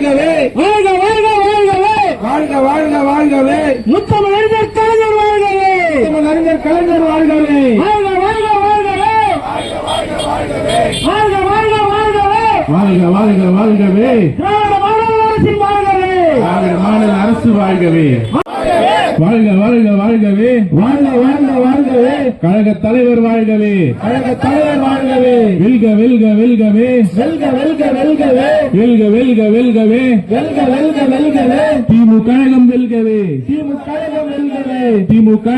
வாழ்கவே வாழ்க வாழ்க வாழ்கவே வாழ்க வாழ்க வாழ்கவே முத்தமிழறிஞர் கலைஞர் வாழ்கவே முத்தமிழறிஞர் கலைஞர் வாழ்கவே வாழ்க வாழ்க வாழ்கவே வாழ்க வாழ்க வாழ்கவே வாழ்க வாழ்க வாழ்கவே திராவிட மாடல் அரசின் வாழ்கவே திராவிட மாடல் அரசு வாழ்கவே வாழ்க வாழ்க வாழ்கவே வாழ்க வாழ்க வாழ்கவே கழக தலைவர் வாழ்கவே கழக தலைவர் வாழ்கவே வெல்க வெல்க வெல்கவே வெல்க வெல்க வெல்கவே வெல்க வெல்க வெல்கவே வெல்க வெல்க வெல்கவே திமுக கழகம் வெல்கவே திமுக கழகம் வெல்கவே திமுக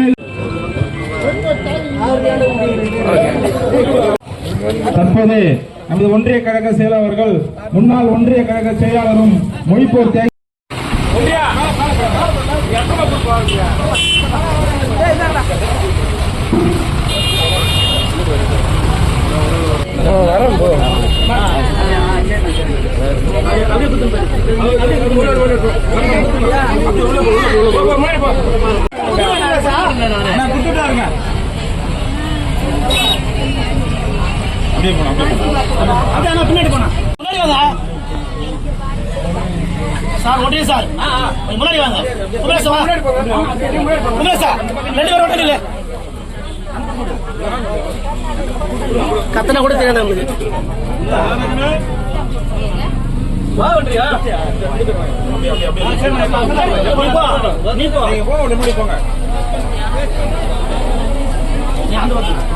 தற்போது நமது ஒன்றிய கழக செயலாளர்கள் முன்னாள் ஒன்றிய கழக செயலாளரும் மொழிப்போர் பின்னாடி போனா சார் ஓட்டே சார் முன்னாடி வாங்க சார் 2 பேர் ஓட்டல கத்தனை கூட தெரியாது நமக்கு வா வண்டியா நீ போங்க நீ அந்த பக்கம்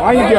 வாங்கிக்க